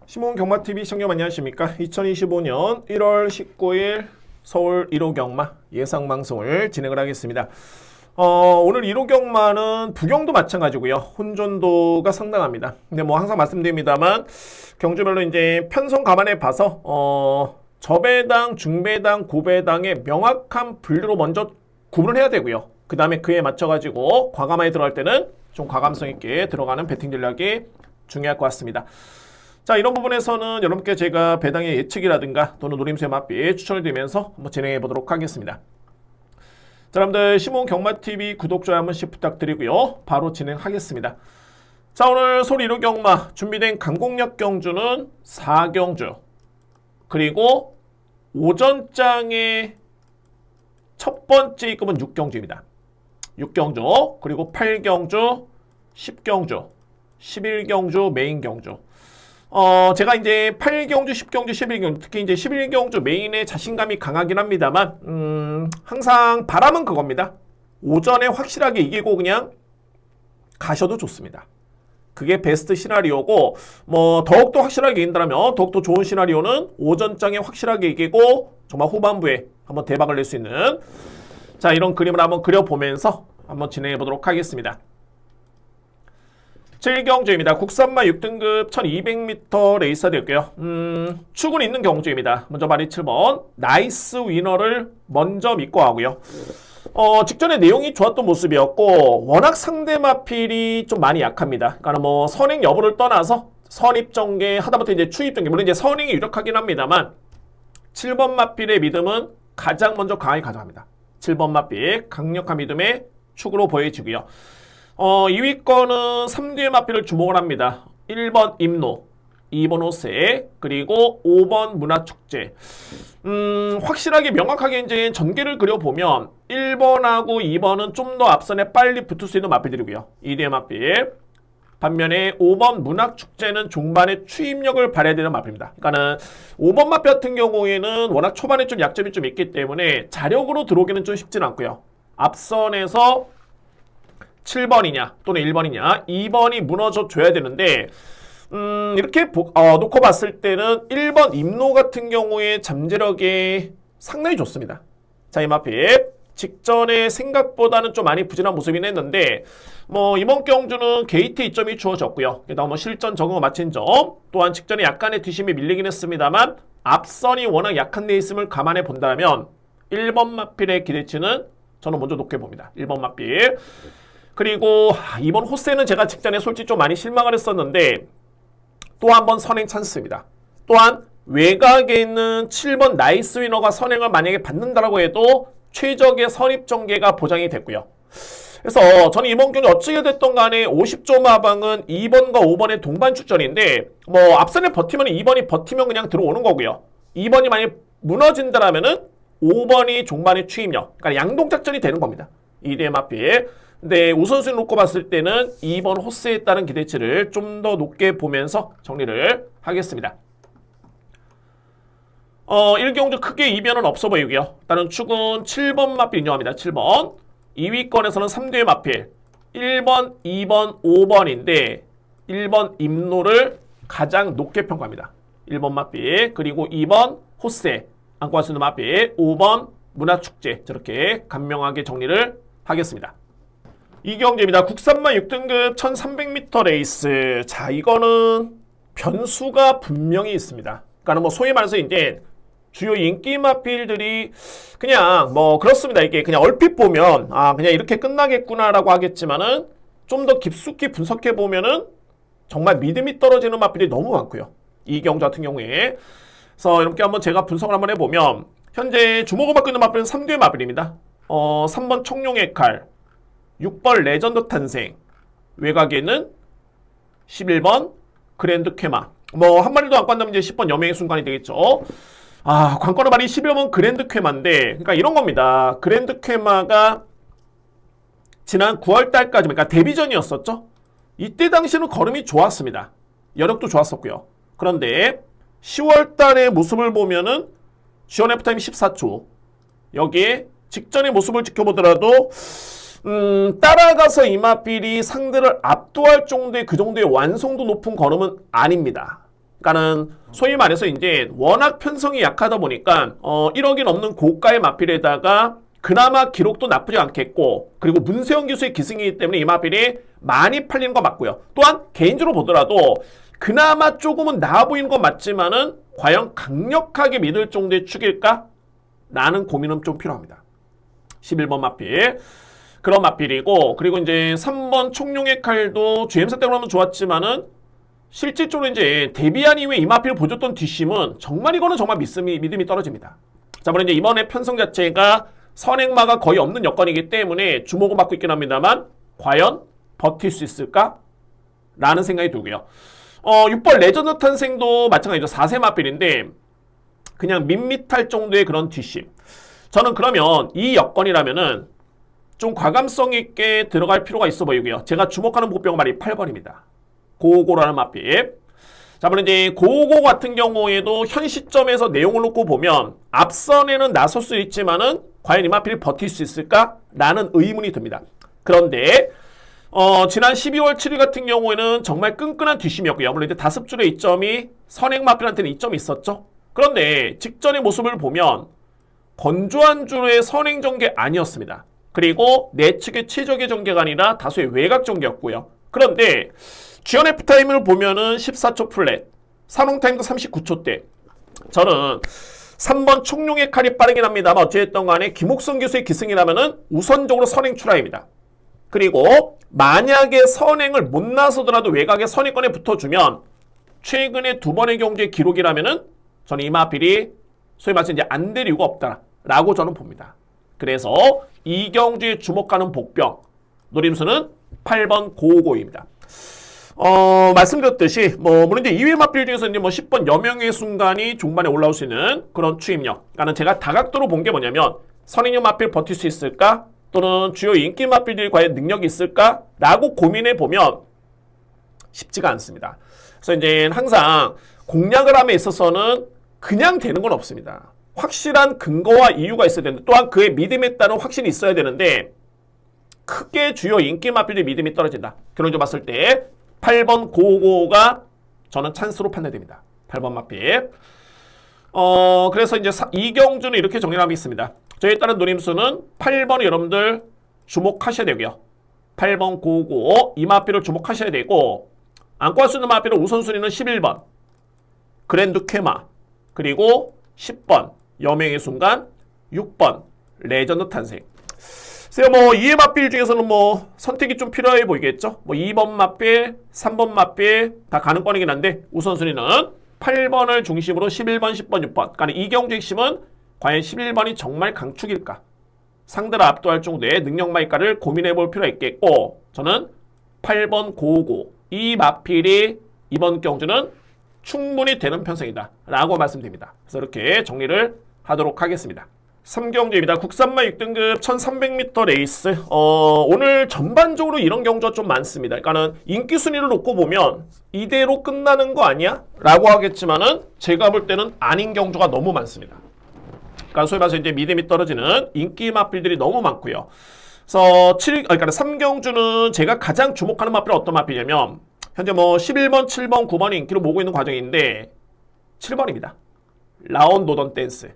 시몬 경마TV 시청자 안녕하십니까? 2025년 1월 19일 서울 1호 경마 예상방송을 진행을 하겠습니다. 오늘 1호 경마는 부경도 마찬가지고요. 혼전도가 상당합니다. 근데 뭐 항상 말씀드립니다만 경주별로 이제 편성 감안해 봐서 저배당, 중배당, 고배당의 명확한 분류로 먼저 구분을 해야 되고요. 그 다음에 그에 맞춰가지고 과감하게 들어갈 때는 좀 과감성 있게 들어가는 배팅 전략이 중요할 것 같습니다. 자, 이런 부분에서는 여러분께 제가 배당의 예측이라든가 또는 노림수의 맛비 추천을 드리면서 한번 진행해 보도록 하겠습니다. 자, 여러분들 시몬 경마TV 구독, 좋아요 한 번씩 부탁드리고요. 바로 진행하겠습니다. 자, 오늘 서울 1호 경마 준비된 강공략 경주는 4경주 그리고 오전장의 첫 번째 입금은 6경주입니다. 6경주 그리고 8경주, 10경주, 11경주 메인 경주. 제가 이제 8경주, 10경주, 11경주, 특히 이제 11경주 메인에 자신감이 강하긴 합니다만, 항상 바람은 그겁니다. 오전에 확실하게 이기고 그냥 가셔도 좋습니다. 그게 베스트 시나리오고, 뭐, 더욱더 확실하게 이긴다면, 더욱더 좋은 시나리오는 오전장에 확실하게 이기고, 정말 후반부에 한번 대박을 낼 수 있는, 자, 이런 그림을 한번 그려보면서 한번 진행해 보도록 하겠습니다. 7경주입니다. 국산마 6등급 1200m 레이스가 되었고요. 축은 있는 경주입니다. 먼저 마리 7번 나이스 위너를 먼저 믿고 하고요. 직전에 내용이 좋았던 모습이었고 워낙 상대 마필이 좀 많이 약합니다. 그러니까 뭐 선행 여부를 떠나서 선입전개 하다못해 이제 추입전개, 물론 이제 선행이 유력하긴 합니다만 7번 마필의 믿음은 가장 먼저 강하게 가져갑니다. 7번 마필 강력한 믿음의 축으로 보여지고요. 2위권은 3뒤의 마필을 주목을 합니다. 1번 임노, 2번 호세, 그리고 5번 문화축제. 확실하게 명확하게 이제 전개를 그려보면 1번하고 2번은 좀 더 앞선에 빨리 붙을 수 있는 마필들이고요. 2뒤의 마필. 반면에 5번 문학축제는 종반에 추임력을 발휘해야 되는 마필입니다. 그러니까는 5번 마필 같은 경우에는 워낙 초반에 좀 약점이 좀 있기 때문에 자력으로 들어오기는 좀 쉽진 않고요. 앞선에서 7번이냐 또는 1번이냐 2번이 무너져 줘야 되는데 이렇게 놓고 봤을 때는 1번 임노 같은 경우에 잠재력이 상당히 좋습니다. 자, 이 마필 직전에 생각보다는 좀 많이 부진한 모습이긴 했는데 뭐 이번 경주는 게이트 이점이 주어졌고요. 게다가 뭐 실전 적응을 마친 점 또한 직전에 약간의 뒷심이 밀리긴 했습니다만 앞선이 워낙 약한 데 있음을 감안해 본다면 1번 마필의 기대치는 저는 먼저 높게 봅니다. 1번 마필. 그리고 이번 호세는 제가 직전에 솔직히 좀 많이 실망을 했었는데 또 한 번 선행 찬스입니다. 또한 외곽에 있는 7번 나이스 위너가 선행을 만약에 받는다라고 해도 최적의 선입전개가 보장이 됐고요. 그래서 저는 이번 경기 어찌게 됐던 간에 50조 마방은 2번과 5번의 동반 출전인데 뭐 앞선에 버티면 2번이 버티면 그냥 들어오는 거고요. 2번이 만약에 무너진다라면은 5번이 종반의 추임력, 그러니까 양동작전이 되는 겁니다. 2대의 마필. 근데 우선순위 놓고 봤을 때는 2번 호스에 따른 기대치를 좀 더 높게 보면서 정리를 하겠습니다. 1경주 크게 이변은 없어 보이고요. 다른 축은 7번 마필 인정합니다. 7번. 2위권에서는 3뒤의 마필 1번, 2번, 5번인데 1번 임노를 가장 높게 평가합니다. 1번 마필 그리고 2번 호세 안고 갈 수 있는 마필 5번 문화축제 저렇게 간명하게 정리를 하겠습니다. 이경주입니다. 국산마 6등급 1300m 레이스. 자, 이거는 변수가 분명히 있습니다. 그러니까 뭐 소위 말해서 이제 주요 인기 마필들이 그냥 뭐 그렇습니다. 이게 그냥 얼핏 보면 그냥 이렇게 끝나겠구나라고 하겠지만은 좀 더 깊숙이 분석해 보면은 정말 믿음이 떨어지는 마필이 너무 많고요. 이경주 같은 경우에. 그래서 여러분께 한번 제가 분석을 한번 해보면 현재 주목을 받고 있는 마필은 3뒤의 마필입니다. 3번 청룡의 칼, 6번 레전드 탄생, 외곽에는 11번 그랜드 쾌마. 뭐 한 마리도 안 깐다면 이제 10번 여명의 순간이 되겠죠. 관건의 말이 11번 그랜드 쾌마인데 그러니까 이런 겁니다. 그랜드 쾌마가 지난 9월달까지 그러니까 데뷔전이었었죠. 이때 당시는 걸음이 좋았습니다. 여력도 좋았었고요. 그런데 10월달의 모습을 보면은 지원 F타임 14초 여기에 직전의 모습을 지켜보더라도 따라가서 이마필이 상대를 압도할 정도의 그 정도의 완성도 높은 걸음은 아닙니다. 그러니까는 소위 말해서 이제 워낙 편성이 약하다 보니까 1억이 넘는 고가의 마필에다가 그나마 기록도 나쁘지 않겠고, 그리고 문세영 기수의 기승이기 때문에 이 마필이 많이 팔리는 거 맞고요. 또한 개인적으로 보더라도 그나마 조금은 나아 보이는 건 맞지만은 과연 강력하게 믿을 정도의 축일까? 라는 고민은 좀 필요합니다. 11번 마필. 그런 마필이고, 그리고 이제 3번 총룡의 칼도 GM사 때로 하면 좋았지만은 실질적으로 이제 데뷔한 이후에 이 마필을 보여줬던 뒷심은 정말 이거는 정말 믿음이 떨어집니다. 자, 물론 이제 이번에 편성 자체가 선행마가 거의 없는 여건이기 때문에 주목을 받고 있긴 합니다만 과연 버틸 수 있을까? 라는 생각이 들고요. 6번 레전드 탄생도 마찬가지죠. 4세 마필인데 그냥 밋밋할 정도의 그런 뒷심. 저는 그러면 이 여건이라면은 좀 과감성 있게 들어갈 필요가 있어 보이고요. 제가 주목하는 복병 말이 8번입니다. 고고라는 마필. 자, 물론 이제 고고 같은 경우에도 현 시점에서 내용을 놓고 보면 앞선에는 나설 수 있지만은 과연 이 마필이 버틸 수 있을까? 라는 의문이 듭니다. 그런데 지난 12월 7일 같은 경우에는 정말 끈끈한 뒷심이었고요. 물론 이제 다습줄의 이점이 선행 마필한테는 이점이 있었죠. 그런데 직전의 모습을 보면 건조한 줄의 선행 전개 아니었습니다. 그리고 내측의 최적의 전개가 아니라 다소의 외곽 전개였고요. 그런데 GNF 타임을 보면은 14초 플랫, 산홍 타임도 39초대. 저는 3번 총룡의 칼이 빠르긴 합니다만 어찌됐든 간에 김옥성 교수의 기승이라면은 우선적으로 선행 출하입니다. 그리고 만약에 선행을 못 나서더라도 외곽에 선행권에 붙어주면 최근에 2번의 경주의 기록이라면은 저는 이 마필이 소위 말해서 이제 안 될 이유가 없다라고 저는 봅니다. 그래서 이 경주에 주목하는 복병 노림수는 8번 고고입니다. 말씀드렸듯이 물론 이제 2회 마필 중에서 이제 10번 여명의 순간이 중반에 올라올 수 있는 그런 추임력. 그러니까 제가 다각도로 본 게 뭐냐면 선행형 마필 버틸 수 있을까? 또는 주요 인기 마필들이 과연 능력이 있을까? 라고 고민해 보면 쉽지가 않습니다. 그래서 이제 항상 공략을 함에 있어서는 그냥 되는 건 없습니다. 확실한 근거와 이유가 있어야 되는데 또한 그의 믿음에 따른 확신이 있어야 되는데 크게 주요 인기 마필들의 믿음이 떨어진다. 결론적으로 봤을 때 8번 고고가 저는 찬스로 판단됩니다. 8번 마필. 그래서 이제 이경주는 이렇게 정리를 하고 있습니다. 저에 따른 노림수는 8번을 여러분들 주목하셔야 되고요. 8번 고고 이 마필을 주목하셔야 되고 안고 할 수 있는 마필은 우선순위는 11번 그랜드 쾌마 그리고 10번 여명의 순간 6번 레전드 탄생. 글쎄요, 2회 마필 중에서는 선택이 좀 필요해 보이겠죠? 2번 마필, 3번 마필 다 가능권이긴 한데 우선순위는 8번을 중심으로 11번, 10번, 6번. 그러니까 이경주 핵심은 과연 11번이 정말 강축일까? 상대를 압도할 정도의 능력 마이카를 고민해 볼 필요가 있겠고 저는 8번 고고 이 마필이 이번 경주는 충분히 되는 편성이다 라고 말씀드립니다. 그래서 이렇게 정리를 하도록 하겠습니다. 3경주입니다. 국산마 6등급 1300m 레이스. 오늘 전반적으로 이런 경주가 좀 많습니다. 그러니까는 인기 순위를 놓고 보면 이대로 끝나는 거 아니야? 라고 하겠지만은 제가 볼 때는 아닌 경주가 너무 많습니다. 그러니까 소위 말해서 이제 믿음이 떨어지는 인기 마필들이 너무 많고요. 그래서 그러니까 3경주는 제가 가장 주목하는 마필은 어떤 마필이냐면 현재 11번, 7번, 9번이 인기로 모으고 있는 과정인데 7번입니다. 라온 노던 댄스.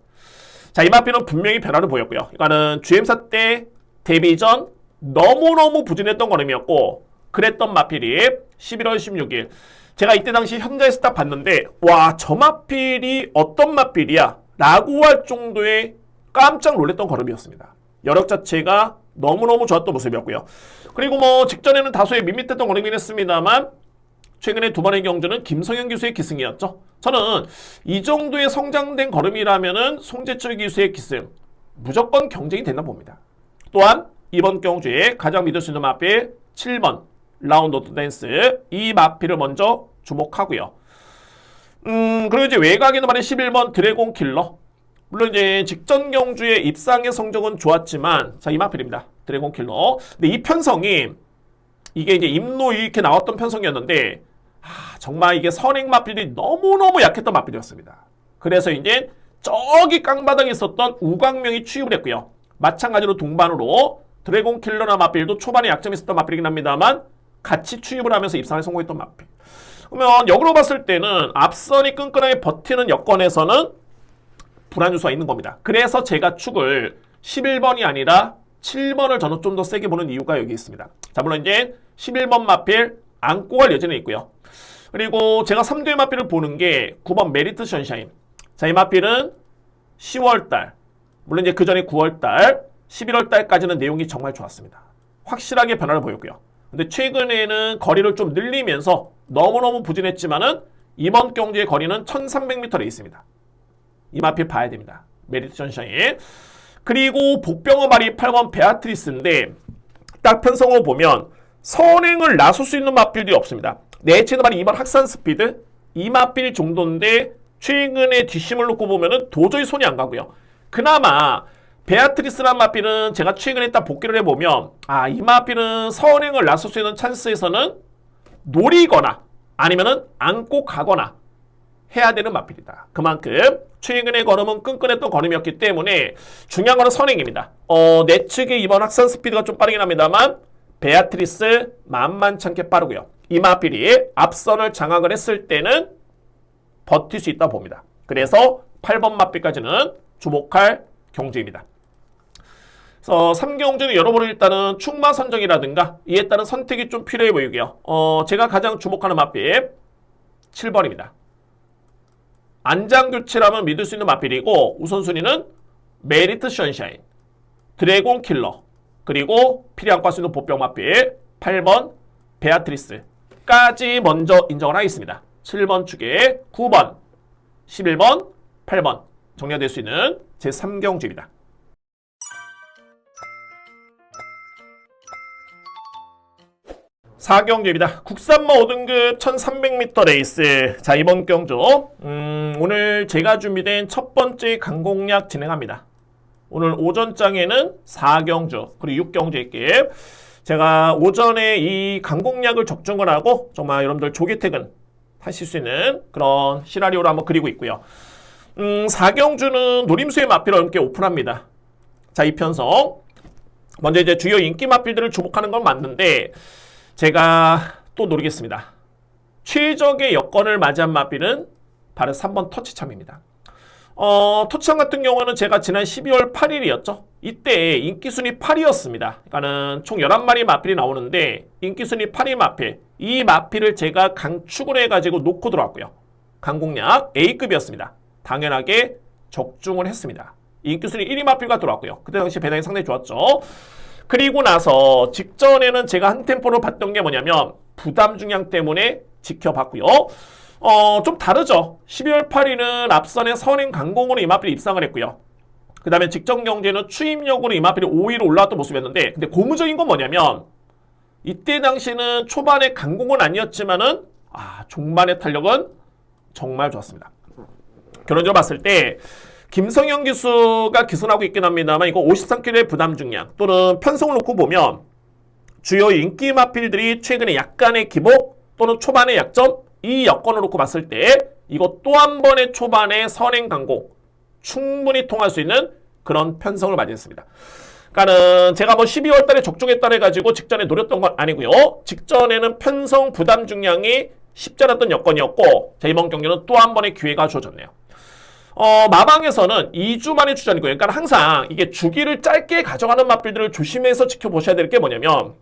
자, 이 마필은 분명히 변화를 보였고요. 이거는 GM사 때 데뷔 전 너무너무 부진했던 걸음이었고 그랬던 마필이 11월 16일 제가 이때 당시 현장에서 딱 봤는데 와, 저 마필이 어떤 마필이야? 라고 할 정도의 깜짝 놀랐던 걸음이었습니다. 여력 자체가 너무너무 좋았던 모습이었고요. 그리고 직전에는 다소의 밋밋했던 걸음이긴 했습니다만 최근에 2번의 경주는 김성현 기수의 기승이었죠. 저는 이 정도의 성장된 걸음이라면은 송재철 기수의 기승 무조건 경쟁이 된다 봅니다. 또한 이번 경주에 가장 믿을 수 있는 마필 7번 라운드 오브 댄스 이 마필을 먼저 주목하고요. 그리고 이제 외곽에는 말인 11번 드래곤 킬러. 물론 이제 직전 경주의 입상의 성적은 좋았지만 자, 이 마필입니다. 드래곤 킬러. 근데 이 편성이 이게 이제 입로 이렇게 나왔던 편성이었는데 정말 이게 선행 마필이 너무너무 약했던 마필이었습니다. 그래서 이제 저기 깡바닥에 있었던 우광명이 취입을 했고요. 마찬가지로 동반으로 드래곤 킬러나 마필도 초반에 약점이 있었던 마필이긴 합니다만 같이 취입을 하면서 입상에 성공했던 마필. 그러면 역으로 봤을 때는 앞선이 끈끈하게 버티는 여건에서는 불안 요소가 있는 겁니다. 그래서 제가 축을 11번이 아니라 7번을 저는 좀 더 세게 보는 이유가 여기 있습니다. 자, 물론 이제 11번 마필 안고 갈 예정이 있고요. 그리고 제가 3두의 마필을 보는 게 9번 메리트 션샤인. 자, 이 마필은 10월달, 물론 이제 그 전에 9월달, 11월달까지는 내용이 정말 좋았습니다. 확실하게 변화를 보였고요. 근데 최근에는 거리를 좀 늘리면서 너무너무 부진했지만은 이번 경주의 거리는 1300m에 있습니다. 이 마필 봐야 됩니다. 메리트 션샤인. 그리고 복병어 말이 8번 베아트리스인데 딱 편성으로 보면 선행을 나설 수 있는 마필들이 없습니다. 내체도 말이 2번 학산 스피드 이 마필 정도인데 최근에 뒷심을 놓고 보면은 도저히 손이 안 가고요. 그나마 베아트리스라는 마필은 제가 최근에 딱 복귀를 해보면 이 마필은 선행을 나설 수 있는 찬스에서는 노리거나 아니면은 안고 가거나 해야 되는 마필이다. 그만큼 최근의 걸음은 끈끈했던 걸음이었기 때문에 중요한 거는 선행입니다. 내 측의 이번 학산 스피드가 좀 빠르긴 합니다만 베아트리스 만만찮게 빠르고요. 이 마필이 앞선을 장악을 했을 때는 버틸 수 있다 봅니다. 그래서 8번 마필까지는 주목할 경주입니다. 그래서 3경주는 여러분은 일단은 충마 선정이라든가 이에 따른 선택이 좀 필요해 보이고요. 제가 가장 주목하는 마필 7번입니다. 안장교체라면 믿을 수 있는 마필이고 우선순위는 메리트 션샤인, 드래곤 킬러, 그리고 필요한 과 수 있는 보병 마필 8번 베아트리스까지 먼저 인정을 하겠습니다. 7번 축에 9번, 11번, 8번 정리될 수 있는 제3경주입니다. 사경주입니다. 국산마 5등급 1300m 레이스. 자, 이번 경주 오늘 제가 준비된 첫 번째 강공략 진행합니다. 오늘 오전장에는 4경주 그리고 6경주 있게 제가 오전에 이 강공략을 적중을 하고 정말 여러분들 조기 퇴근 하실 수 있는 그런 시나리오를 한번 그리고 있고요. 4경주는 노림수의 마필을 함께 오픈합니다. 자, 이 편성 먼저 이제 주요 인기 마필들을 주목하는 건 맞는데 제가 또 노리겠습니다. 최적의 여건을 맞이한 마필은 바로 3번 터치참입니다. 터치참 같은 경우는 제가 지난 12월 8일이었죠. 이때 인기순위 8위였습니다. 그러니까는 총 11마리 마필이 나오는데 인기순위 8위 마필. 이 마필을 제가 강축을 해가지고 놓고 들어왔고요. 강공략 A급이었습니다. 당연하게 적중을 했습니다. 인기순위 1위 마필과 들어왔고요. 그때 당시 배당이 상당히 좋았죠. 그리고 나서 직전에는 제가 한 템포로 봤던 게 뭐냐면 부담 중량 때문에 지켜봤고요. 좀 다르죠. 12월 8일은 앞선에 선행 강공으로 이마필이 입상을 했고요. 그 다음에 직전 경제는 추임력으로 이마필이 5위로 올라왔던 모습이었는데 근데 고무적인 건 뭐냐면 이때 당시는 초반에 강공은 아니었지만은 종반의 탄력은 정말 좋았습니다. 결론적으로 봤을 때 김성현 기수가 기선하고 있긴 합니다만 이거 53kg의 부담 중량 또는 편성을 놓고 보면 주요 인기 마필들이 최근에 약간의 기복 또는 초반의 약점 이 여건을 놓고 봤을 때 이거 또 한 번의 초반의 선행 강공 충분히 통할 수 있는 그런 편성을 맞이했습니다. 그러니까는 제가 뭐 12월 달에 적중했다 해가지고 직전에 노렸던 건 아니고요. 직전에는 편성 부담 중량이 쉽지 않았던 여건이었고 자, 이번 경기는 또 한 번의 기회가 주어졌네요. 마방에서는 2주 만에 출전이고요. 그러니까 항상 이게 주기를 짧게 가져가는 마필들을 조심해서 지켜보셔야 될 게 뭐냐면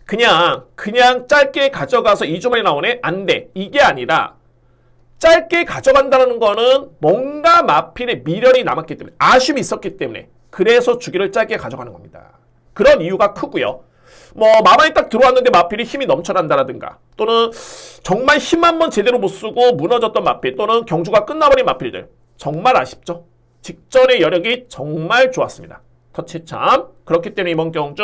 그냥 짧게 가져가서 2주 만에 나오네? 안 돼. 이게 아니라 짧게 가져간다는 거는 뭔가 마필의 미련이 남았기 때문에 아쉬움이 있었기 때문에 그래서 주기를 짧게 가져가는 겁니다. 그런 이유가 크고요. 마방이 딱 들어왔는데 마필이 힘이 넘쳐난다라든가 또는 정말 힘 한번 제대로 못 쓰고 무너졌던 마필 또는 경주가 끝나버린 마필들 정말 아쉽죠. 직전의 여력이 정말 좋았습니다. 터치참 그렇기 때문에 이번 경주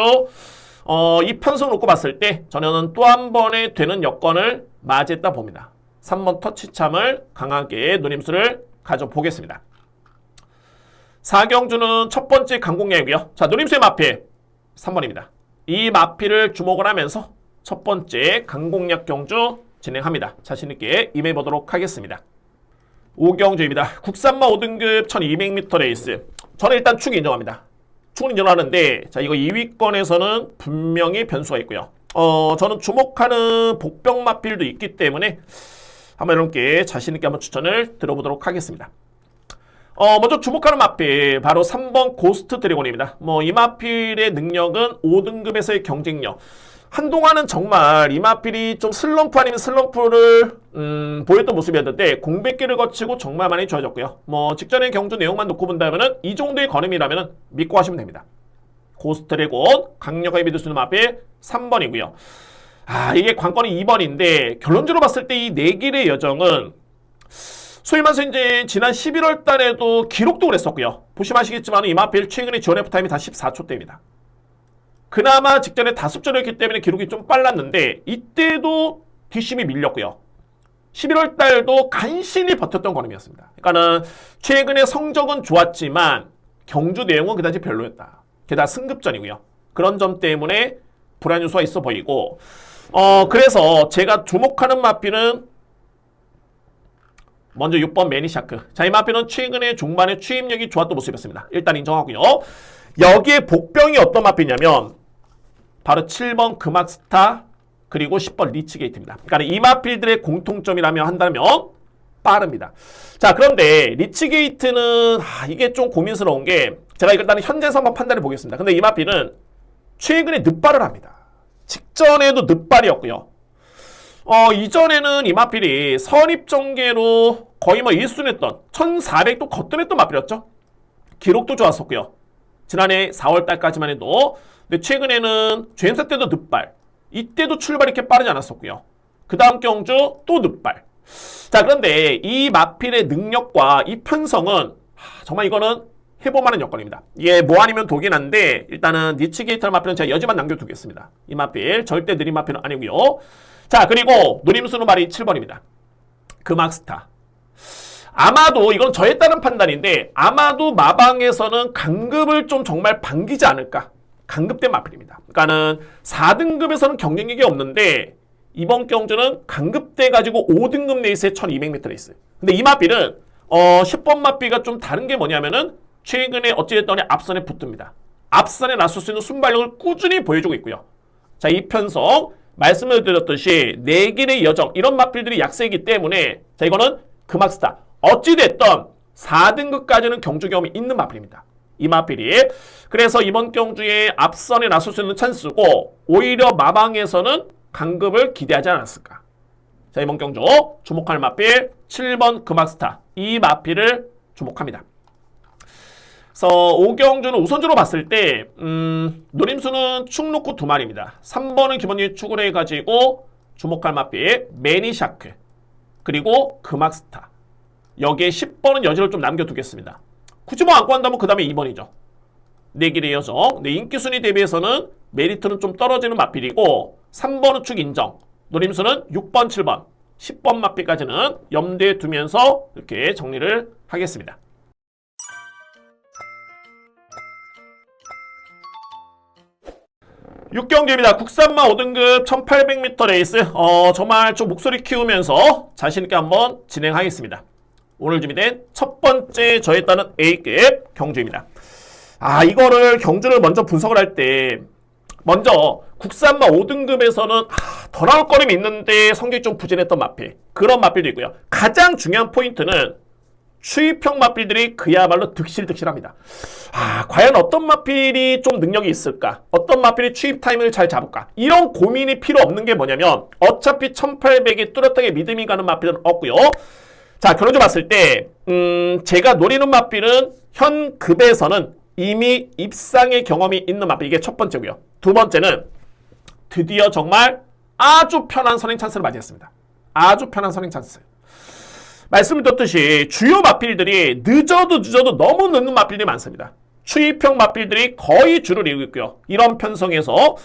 이 편성을 놓고 봤을 때 저는 또 한 번의 되는 여건을 맞이했다 봅니다. 3번 터치참을 강하게 노림수를 가져보겠습니다. 4경주는 첫 번째 강공략이고요. 자, 노림수의 마필 3번입니다. 이 마필을 주목을 하면서 첫 번째 강공략 경주 진행합니다. 자신있게 임해보도록 하겠습니다. 5경주입니다. 국산마 5등급 1200m 레이스. 저는 일단 축 인정합니다. 축은 인정하는데 자, 이거 2위권에서는 분명히 변수가 있고요. 저는 주목하는 복병 마필도 있기 때문에 한번 여러분께 자신있게 한번 추천을 들어보도록 하겠습니다. 먼저 주목하는 마필 바로 3번 고스트 드래곤입니다. 이 마필의 능력은 5등급에서의 경쟁력. 한동안은 정말 이 마필이 좀 슬럼프 아니면 슬럼프를 보였던 모습이었는데 공백기를 거치고 정말 많이 좋아졌고요. 직전의 경주 내용만 놓고 본다면은 이 정도의 걸음이라면은 믿고 하시면 됩니다. 고스트 드래곤 강력하게 믿을 수 있는 마필 3번이고요. 이게 관건이 2번인데 결론적으로 봤을 때 이 내길의 여정은 소위 말해서 이제 지난 11월 달에도 기록도 그랬었고요. 보시면 아시겠지만 이 마필 최근에 지원 F타임이 다 14초대입니다. 그나마 직전에 다습절이었기 때문에 기록이 좀 빨랐는데 이때도 뒷심이 밀렸고요. 11월 달도 간신히 버텼던 걸음이었습니다. 그러니까는 최근에 성적은 좋았지만 경주 내용은 그다지 별로였다. 게다가 승급전이고요. 그런 점 때문에 불안 요소가 있어 보이고 그래서 제가 주목하는 마필은 먼저 6번 매니샤크. 자, 이 마필은 최근에 중반에 추임력이 좋았던 모습이었습니다. 일단 인정하고요. 여기에 복병이 어떤 마필이냐면 바로 7번 금악스타 그리고 10번 리치게이트입니다. 그러니까 이 마필들의 공통점이라며 한다면 빠릅니다. 자, 그런데 리치게이트는 이게 좀 고민스러운 게 제가 일단은 현재서 한번 판단해 보겠습니다. 근데 이 마필은 최근에 늑발을 합니다. 직전에도 늑발이었고요. 이전에는 이 마필이 선입전개로 거의 1순위 했던 1400도 거뜬했던 마필이었죠. 기록도 좋았었고요. 지난해 4월달까지만 해도. 근데 최근에는 죄행사 때도 늑발. 이때도 출발이 이렇게 빠르지 않았었고요. 그 다음 경주 또 늑발. 자, 그런데 이 마필의 능력과 이 편성은 정말 이거는 해볼만한 여건입니다. 이게 뭐 아니면 독긴 한데 일단은 니치게이터 마필은 제가 여지만 남겨두겠습니다. 이 마필 절대 느린 마필은 아니고요. 자, 그리고 노림수는 말이 7번입니다. 금악스타. 아마도 이건 저에 따른 판단인데 아마도 마방에서는 강급을 좀 정말 반기지 않을까. 강급된 마필입니다. 그러니까는 4등급에서는 경쟁력이 없는데 이번 경주는 강급돼 가지고 5등급 레이스에 1200m 레이스. 근데 이 마필은 10번 마필과 좀 다른 게 뭐냐면은 최근에 어찌됐더니 앞선에 붙듭니다. 앞선에 나설 수 있는 순발력을 꾸준히 보여주고 있고요. 자, 이 편성 말씀을 드렸듯이 내길의 여정 이런 마필들이 약세이기 때문에 자, 이거는 금악스타 어찌됐던 4등급까지는 경주 경험이 있는 마필입니다. 이 마필이. 그래서 이번 경주에 앞선에 나설 수 있는 찬스고 오히려 마방에서는 강급을 기대하지 않았을까. 자, 이번 경주 주목할 마필 7번 금악스타. 이 마필을 주목합니다. 그래서 5경주는 우선주로 봤을 때 노림수는 축 놓고 2마리입니다. 3번은 기본적인 축을 해가지고 주목할 마필 매니샤크 그리고 금악스타. 여기에 10번은 여지를 좀 남겨두겠습니다. 굳이 안고 한다면 그 다음에 2번이죠. 내길의 여정. 인기 순위 대비해서는 메리트는 좀 떨어지는 마필이고 3번은 축 인정. 노림수는 6번, 7번, 10번 마필까지는 염두에 두면서 이렇게 정리를 하겠습니다. 육경주입니다. 국산마 5등급 1800m 레이스. 정말 좀 목소리 키우면서 자신있게 한번 진행하겠습니다. 오늘 준비된 첫 번째 저에 따른 A급 경주입니다. 이거를 경주를 먼저 분석을 할 때 먼저 국산마 5등급에서는 더 나올 거림이 있는데 성적이 좀 부진했던 마필. 그런 마필도 있고요. 가장 중요한 포인트는 추입형 마필들이 그야말로 득실득실합니다. 과연 어떤 마필이 좀 능력이 있을까? 어떤 마필이 추입 타임을 잘 잡을까? 이런 고민이 필요 없는 게 뭐냐면 어차피 1800이 뚜렷하게 믿음이 가는 마필은 없고요. 자, 결론적으로 봤을 때 제가 노리는 마필은 현 급에서는 이미 입상의 경험이 있는 마필. 이게 첫 번째고요. 두 번째는 드디어 정말 아주 편한 선행 찬스를 맞이했습니다. 아주 편한 선행 찬스. 말씀을 드렸듯이 주요 마필들이 늦어도 너무 늦는 마필들이 많습니다. 추입형 마필들이 거의 주를 이루고 있고요. 이런 편성에서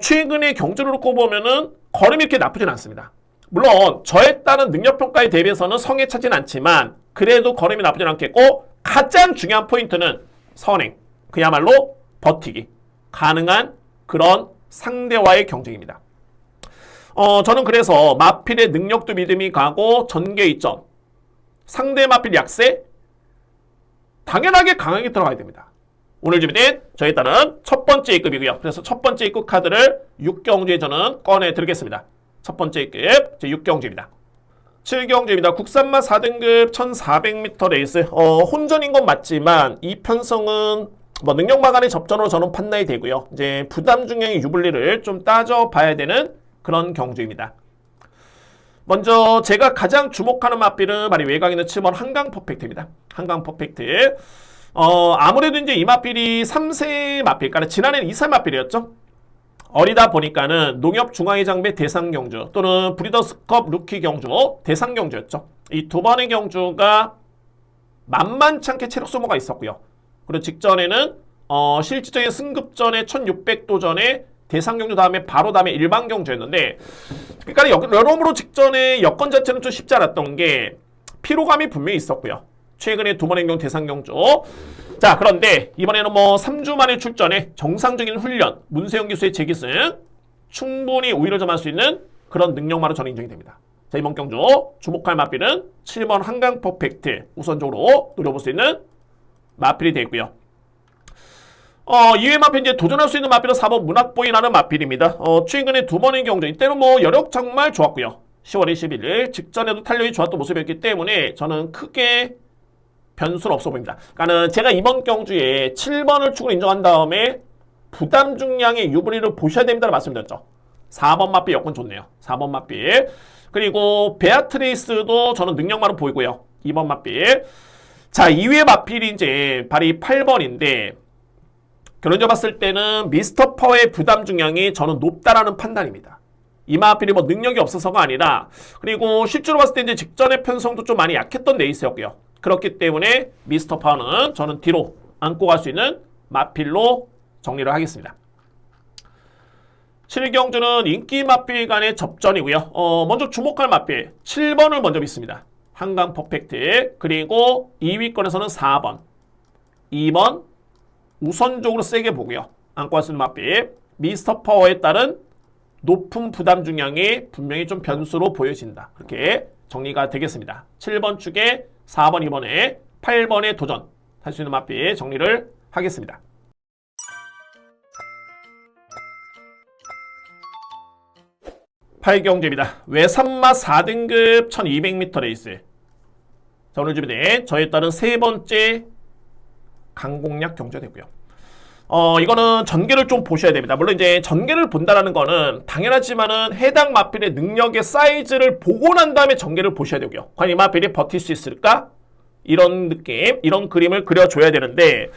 최근의 경주를 놓고 보면은 걸음이 이렇게 나쁘진 않습니다. 물론 저에 따른 능력평가에 대비해서는 성에 차진 않지만 그래도 걸음이 나쁘진 않겠고 가장 중요한 포인트는 선행. 그야말로 버티기. 가능한 그런 상대와의 경쟁입니다. 저는 그래서 마필의 능력도 믿음이 가고 전개 이점, 상대 마필 약세 당연하게 강하게 들어가야 됩니다. 오늘 준비된 저에 따른 첫 번째 A급이고요. 그래서 첫 번째 A급 카드를 6경주에 저는 꺼내드리겠습니다. 첫 번째 A급 제 6경주입니다. 7경주입니다. 국산마 4등급 1400m 레이스. 혼전인 건 맞지만 이 편성은 능력 마간의 접전으로 저는 판단이 되고요. 이제 부담 중량의 유불리를 좀 따져봐야 되는 그런 경주입니다. 먼저 제가 가장 주목하는 맛필은 바로 외곽에 있는 7번 한강 퍼펙트입니다. 한강 퍼펙트. 아무래도 이제 이 맛필이 3세 맛필, 그러니까 지난해는 2세 맛필이었죠. 어리다 보니까는 농협 중앙회 장배 대상 경주 또는 브리더스컵 루키 경주 대상 경주였죠. 이 두 번의 경주가 만만치 않게 체력 소모가 있었고요. 그리고 직전에는 실질적인 승급전에 1600도전에 대상 경주 다음에 바로 다음에 일반 경주였는데, 그러니까 여러모로 직전에 여건 자체는 좀 쉽지 않았던 게 피로감이 분명히 있었고요. 최근에 두 번의 경주 대상 경주. 자, 그런데 이번에는 3주 만에 출전에 정상적인 훈련, 문세영 기수의 재기승 충분히 우위를 점할 수 있는 그런 능력만으로 저는 인정이 됩니다. 자, 이번 경주 주목할 마필은 7번 한강 퍼펙트 우선적으로 노려볼 수 있는 마필이 되고요. 이외 마필 이제 도전할 수 있는 마필은 4번 문학보이라는 마필입니다. 최근에 두 번의 경주 이때는 여력 정말 좋았고요. 10월 21일 직전에도 탄력이 좋았던 모습이었기 때문에 저는 크게 변수는 없어 보입니다. 그러니까는 제가 이번 경주에 7번을 축으로 인정한 다음에 부담 중량의 유불리를 보셔야 됩니다라고 말씀드렸죠. 4번 마필 여건 좋네요. 4번 마필. 그리고 베아트레이스도 저는 능력만으로 보이고요. 2번 마필. 자, 이외의 마필이 이제 바로 8번인데 결론적으로 봤을 때는 미스터 파워의 부담 중량이 저는 높다라는 판단입니다. 이 마필이 능력이 없어서가 아니라, 그리고 실제로 봤을 때 이제 직전의 편성도 좀 많이 약했던 레이스였고요. 그렇기 때문에 미스터 파워는 저는 뒤로 안고 갈 수 있는 마필로 정리를 하겠습니다. 7경주는 인기 마필 간의 접전이고요. 먼저 주목할 마필 7번을 먼저 믿습니다. 한강 퍼펙트. 그리고 2위권에서는 4번, 2번 우선적으로 세게 보고요. 안고 갈 수 있는 마필. 미스터 파워에 따른 높은 부담 중량이 분명히 좀 변수로 보여진다. 그렇게 정리가 되겠습니다. 7번 축에 4번, 2번에 8번에 도전 할 수 있는 마필 정리를 하겠습니다. 팔경주입니다. 외산마 4등급 1200m 레이스. 자, 오늘 준비된 저에 따른 세 번째 강공략 경주가 되고요. 이거는 전개를 좀 보셔야 됩니다. 물론 이제 전개를 본다라는 거는 당연하지만은 해당 마필의 능력의 사이즈를 보고 난 다음에 전개를 보셔야 되고요. 과연 이 마필이 버틸 수 있을까? 이런 느낌, 이런 그림을 그려줘야 되는데,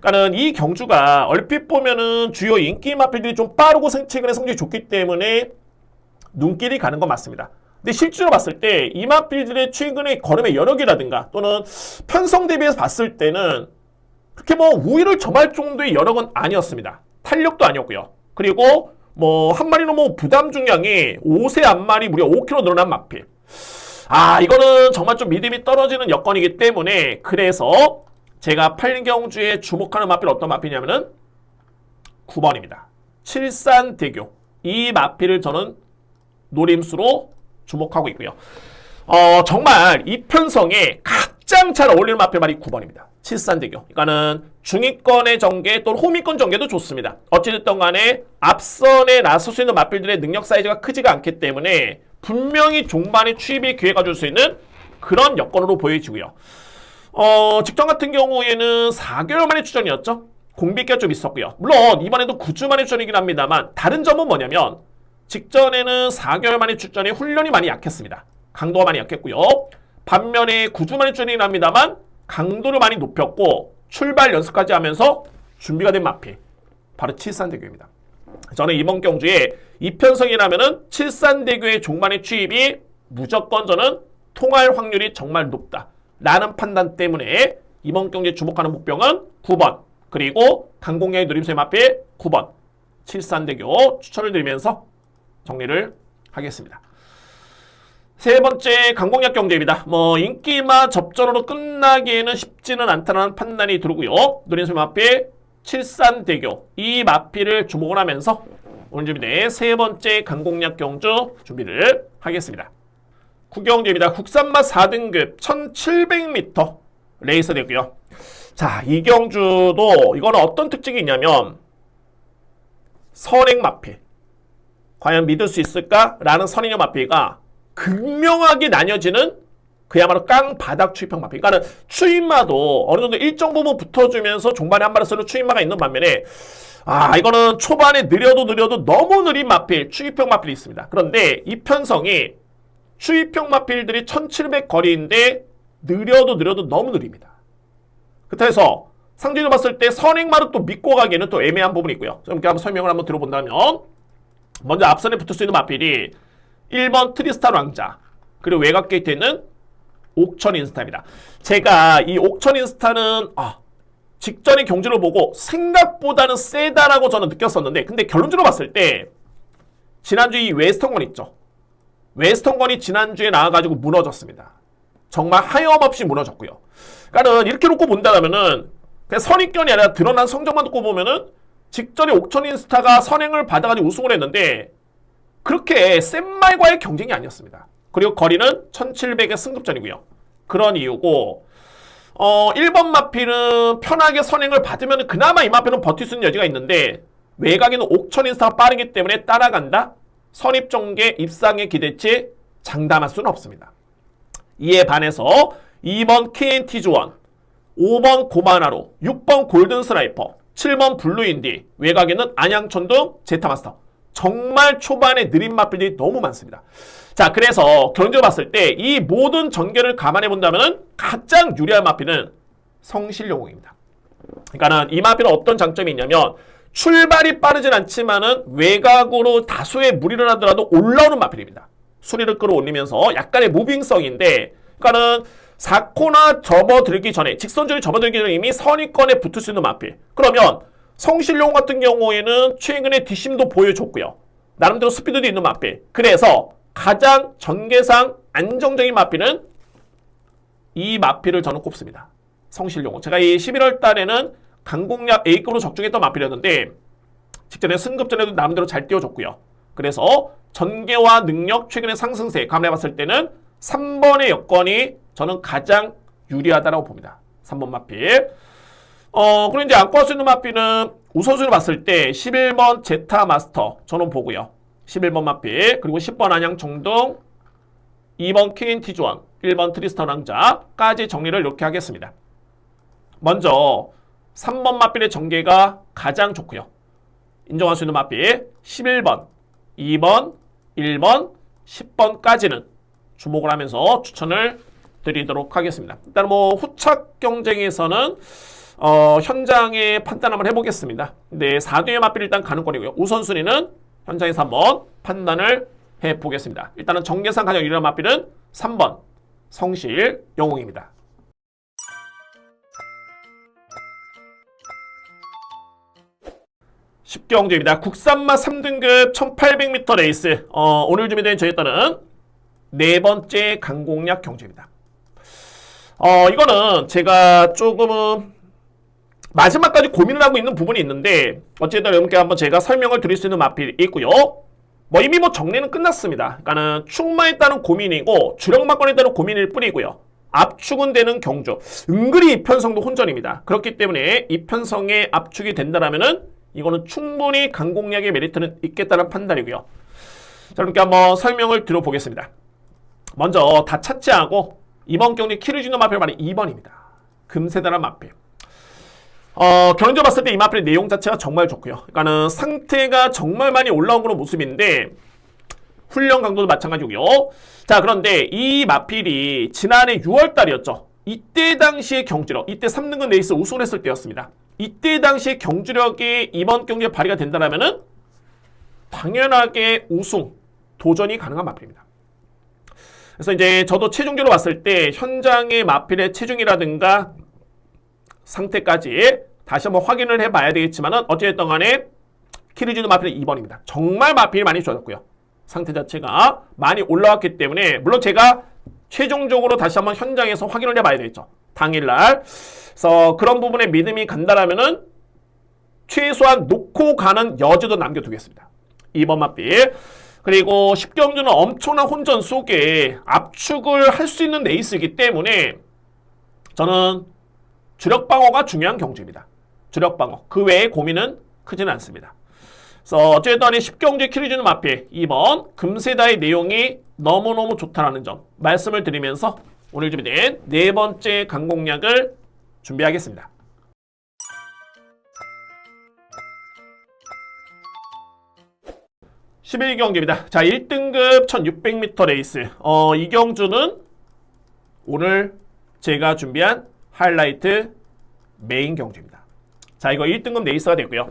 그러니까는 이 경주가 얼핏 보면은 주요 인기 마필들이 좀 빠르고 최근에 성적이 좋기 때문에 눈길이 가는 건 맞습니다. 근데 실제로 봤을 때 이 마필들의 최근의 걸음의 여력이라든가 또는 편성 대비해서 봤을 때는 그렇게 우위를 점할 정도의 여력은 아니었습니다. 탄력도 아니었고요. 그리고 한 마리는 부담 중량이 5세 한 마리 무려 5kg 늘어난 마필. 이거는 정말 좀 믿음이 떨어지는 여건이기 때문에, 그래서 제가 8경주에 주목하는 마필 어떤 마필이냐면은 9번입니다. 칠산대교. 이 마필을 저는 노림수로 주목하고 있고요. 정말 이 편성에 가장 잘 어울리는 마필 말이 9번입니다. 칠산대교. 그러니까는 중위권의 전개 또는 호미권 전개도 좋습니다. 어찌됐든 간에 앞선에 나설 수 있는 마필들의 능력 사이즈가 크지가 않기 때문에 분명히 종반에 추입의 기회가 줄 수 있는 그런 여건으로 보여지고요. 직전 같은 경우에는 4개월 만에 출전이었죠. 공백기가 좀 있었고요. 물론 이번에도 9주 만에 출전이긴 합니다만 다른 점은 뭐냐면 직전에는 4개월 만에 출전에 훈련이 많이 약했습니다. 강도가 많이 약했고요. 반면에 9주 만에 출전이긴 합니다만 강도를 많이 높였고 출발 연습까지 하면서 준비가 된 마필. 바로 칠산대교입니다. 저는 이번 경주에 이 편성이라면은 칠산대교의 종반의 취입이 무조건 저는 통할 확률이 정말 높다 라는 판단 때문에 이번 경주에 주목하는 목표는 9번, 그리고 강공략의 누림수의 마필 9번 칠산대교 추천을 드리면서 정리를 하겠습니다. 세 번째 강공략 경주입니다. 인기마 접전으로 끝나기에는 쉽지는 않다는 판단이 들고요. 누림수의 마필 칠산대교, 이 마필을 주목을 하면서 오늘 준비된 세 번째 강공략 경주 준비를 하겠습니다. 구경주입니다. 국산마 4등급 1700m 레이서 되고요. 자, 이 경주도 이거는 어떤 특징이 있냐면 선행 마필. 과연 믿을 수 있을까라는 선행형 마필가 극명하게 나뉘어지는 그야말로 깡바닥 추입형 마필. 그러니까 추입마도 어느 정도 일정 부분 붙어주면서 종반에 한 마리 쓰는 추입마가 있는 반면에 이거는 초반에 느려도 너무 느린 마필, 추입형 마필이 있습니다. 그런데 이 편성이 추입형 마필들이 1700 거리인데 느려도 너무 느립니다. 그래서 상징을 봤을 때 선행마를 또 믿고 가기에는 또 애매한 부분이 있고요. 이렇게 한번 설명을 한번 들어본다면 먼저 앞선에 붙을 수 있는 마필이 1번 트리스탄 왕자, 그리고 외곽 게이트에 있는 옥천 인스타입니다. 제가 이 옥천 인스타는 직전의 경주를 보고 생각보다는 세다라고 저는 느꼈었는데, 근데 결론적으로 봤을 때 지난주 이 웨스턴건 있죠. 웨스턴건이 지난주에 나와가지고 무너졌습니다. 정말 하염없이 무너졌고요. 그러니까 이렇게 놓고 본다면은 그냥 선입견이 아니라 드러난 성적만 놓고 보면은 직전에 옥천 인스타가 선행을 받아가지고 우승을 했는데 그렇게 센 말과의 경쟁이 아니었습니다. 그리고 거리는 1700의 승급전이고요. 그런 이유고 1번 마필은 편하게 선행을 받으면 그나마 이 마필은 버틸 수 있는 여지가 있는데 외곽에는 옥천 인스타가 빠르기 때문에 따라간다? 선입정계 입상의 기대치 장담할 수는 없습니다. 이에 반해서 2번 KNT-1, 5번 고마나루, 6번 골든 스나이퍼, 7번 블루인디, 외곽에는 안양천 등 제타마스터. 정말 초반에 느린 마필들이 너무 많습니다. 자, 그래서 결론적으로 봤을 때 이 모든 전개를 감안해 본다면 가장 유리한 마필은 성실용호입니다. 그러니까는 이 마필은 어떤 장점이 있냐면 출발이 빠르진 않지만은 외곽으로 다소의 무리를 하더라도 올라오는 마필입니다. 수리를 끌어올리면서 약간의 무빙성인데, 그러니까는 4코나 접어들기 전에, 직선줄이 접어들기 전에 이미 선위권에 붙을 수 있는 마필. 그러면 성실용 같은 경우에는 최근에 뒷심도 보여줬고요. 나름대로 스피드도 있는 마필. 그래서 가장 전개상 안정적인 마필은 이 마필을 저는 꼽습니다. 성실용. 제가 이 11월 달에는 강공략 A급으로 적중했던 마필이었는데 직전에 승급전에도 나름대로 잘 띄워줬고요. 그래서 전개와 능력 최근의 상승세 감안해봤을 때는 3번의 여건이 저는 가장 유리하다고 봅니다. 3번 마필. 그리고 이제 안고 할 수 있는 마필은 우선순위를 봤을 때 11번 제타 마스터 저는 보고요. 11번 마필, 그리고 10번 안양 정동, 2번 KNT-1, 1번 트리스탄 왕자까지 정리를 이렇게 하겠습니다. 먼저 3번 마필의 전개가 가장 좋고요. 인정할 수 있는 마필 11번, 2번, 1번, 10번까지는 주목을 하면서 추천을 드리도록 하겠습니다. 일단 후착 경쟁에서는 현장에 판단 한번 해보겠습니다. 네, 4등의 마필 일단 가능권이고요. 우선순위는 현장에서 한번 판단을 해보겠습니다. 일단은 전개상 가장 유리한 마필은 3번 성실 영웅입니다. 쉽게 경주입니다. 국산마 3등급 1800m 레이스. 오늘 준비된 저희 따는 네 번째 강공략 경주입니다. 이거는 제가 조금은 마지막까지 고민을 하고 있는 부분이 있는데 어쨌든 여러분께 한번 제가 설명을 드릴 수 있는 마필이 있고요. 이미 정리는 끝났습니다. 그러니까는 축마에 따른 고민이고 주력마권에 따른 고민일 뿐이고요. 압축은 되는 경주. 은근히 이 편성도 혼전입니다. 그렇기 때문에 이 편성에 압축이 된다면은 이거는 충분히 강공략의 메리트는 있겠다는 판단이고요. 자, 여러분께 한번 설명을 들어보겠습니다. 먼저 다 차치하고 이번 경기 키를 주는 마필 바로 2번입니다. 금세다란 마필. 결론적으로 봤을 때 이 마필의 내용 자체가 정말 좋고요. 그러니까는 상태가 정말 많이 올라온 그런 모습인데 훈련 강도도 마찬가지고요. 자, 그런데 이 마필이 지난해 6월 달이었죠. 이때 당시의 경주력, 이때 3등급 레이스 우승을 했을 때였습니다. 이때 당시의 경주력이 이번 경기에 발휘가 된다면은 당연하게 우승 도전이 가능한 마필입니다. 그래서 이제 저도 체중계로 봤을 때 현장의 마필의 체중이라든가 상태까지 다시 한번 확인을 해봐야 되겠지만은 어찌됐든 간에 키르주는 마필은 2번입니다. 정말 마필이 많이 좋아졌고요. 상태 자체가 많이 올라왔기 때문에 물론 제가 최종적으로 다시 한번 현장에서 확인을 해봐야 되겠죠. 당일날. 그래서 그런 부분에 믿음이 간다라면은 최소한 놓고 가는 여지도 남겨두겠습니다. 2번 마필. 그리고 10경주는 엄청난 혼전 속에 압축을 할 수 있는 레이스이기 때문에 저는 주력 방어가 중요한 경주입니다. 주력 방어. 그 외에 고민은 크지는 않습니다. 그래서 어쨌든 10경주에 키를 주는 마필 2번 금세다의 내용이 너무너무 좋다는 점 말씀을 드리면서 오늘 준비된 네 번째 강공략을 준비하겠습니다. 11경주입니다. 자, 1등급 1600m 레이스. 이 경주는 오늘 제가 준비한 하이라이트 메인 경주입니다. 자, 이거 1등급 레이스가 되고요.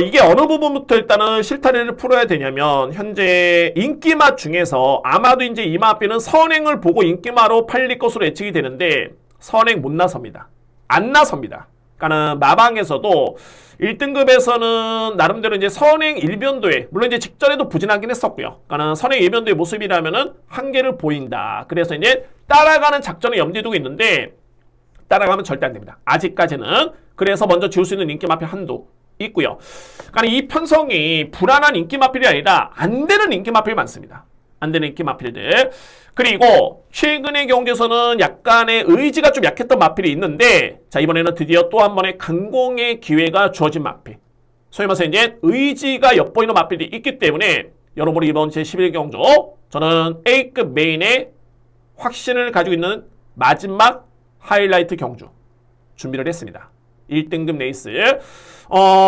이게 어느 부분부터 일단은 실타래를 풀어야 되냐면, 현재 인기마 중에서 아마도 이제 이 마필은 선행을 보고 인기마로 팔릴 것으로 예측이 되는데, 선행 못 나섭니다. 안 나섭니다. 그러니까는 마방에서도 1등급에서는 나름대로 이제 선행 일변도에, 물론 이제 직전에도 부진하긴 했었고요. 그러니까는 선행 일변도의 모습이라면은 한계를 보인다. 그래서 이제 따라가는 작전을 염두에 두고 있는데, 따라가면 절대 안 됩니다. 아직까지는. 그래서 먼저 지울 수 있는 인기 마필 한도 있고요. 그러니까 이 편성이 불안한 인기 마필이 아니라 안 되는 인기 마필이 많습니다. 안 되는 인기 마필들. 그리고 최근의 경주에서는 약간의 의지가 좀 약했던 마필이 있는데, 자, 이번에는 드디어 또 한 번의 강공의 기회가 주어진 마필. 소위 말해서 이제 의지가 엿보이는 마필이 있기 때문에 여러분이 이번 제11경주 저는 A급 메인의 확신을 가지고 있는 마지막 하이라이트 경주 준비를 했습니다. 1등급 레이스.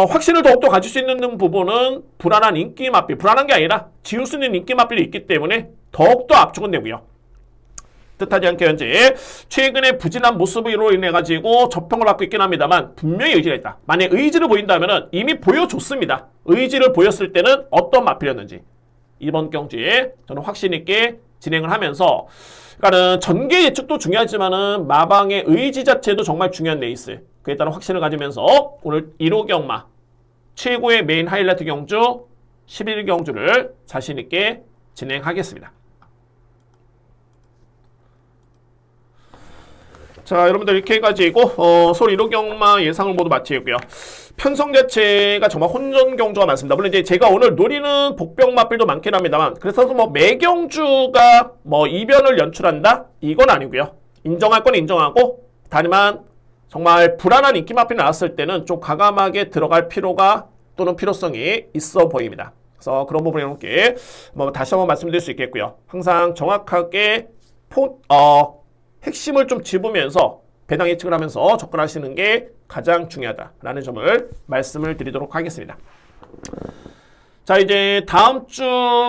확신을 더욱더 가질 수 있는 부분은 불안한 인기 마필, 불안한 게 아니라 지울 수 있는 인기 마필이 있기 때문에 더욱더 압축은 되고요. 뜻하지 않게 현재 최근에 부진한 모습으로 인해 가지고 저평을 받고 있긴 합니다만 분명히 의지가 있다. 만약 의지를 보인다면 이미 보여줬습니다. 의지를 보였을 때는 어떤 마필이었는지 이번 경주에 저는 확신 있게 진행을 하면서, 그러니까는 전개 예측도 중요하지만은 마방의 의지 자체도 정말 중요한 레이스. 그에 따른 확신을 가지면서 오늘 1호 경마 최고의 메인 하이라이트 경주 11경주를 자신 있게 진행하겠습니다. 자, 여러분들 이렇게 해가지고 서울 1호 경마 예상을 모두 마치고요. 편성 자체가 정말 혼전 경주가 많습니다. 물론 이제 제가 오늘 노리는 복병 마필도 많긴 합니다만, 그래서 뭐 매경주가 뭐 이변을 연출한다? 이건 아니고요. 인정할 건 인정하고, 다만 정말 불안한 인기 마필이 나왔을 때는 좀 과감하게 들어갈 필요가 또는 필요성이 있어 보입니다. 그래서 그런 부분에 이렇게 뭐 다시 한번 말씀드릴 수 있겠고요. 항상 정확하게 핵심을 좀 짚으면서 배당 예측을 하면서 접근하시는 게 가장 중요하다라는 점을 말씀을 드리도록 하겠습니다. 자, 이제 다음 주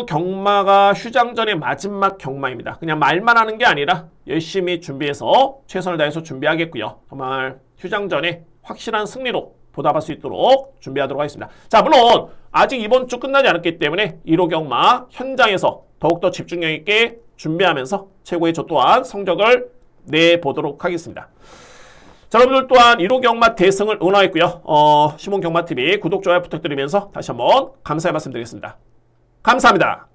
경마가 휴장전의 마지막 경마입니다. 그냥 말만 하는 게 아니라 열심히 준비해서 최선을 다해서 준비하겠고요. 정말 휴장전에 확실한 승리로 보답할 수 있도록 준비하도록 하겠습니다. 자, 물론 아직 이번 주 끝나지 않았기 때문에 1호 경마 현장에서 더욱더 집중력 있게 준비하면서 최고의 저 또한 성적을 내보도록 하겠습니다. 자, 여러분들 또한 1호 경마 대승을 응원하겠고요. 시몬 경마TV 구독, 좋아요 부탁드리면서 다시 한번 감사의 말씀 드리겠습니다. 감사합니다.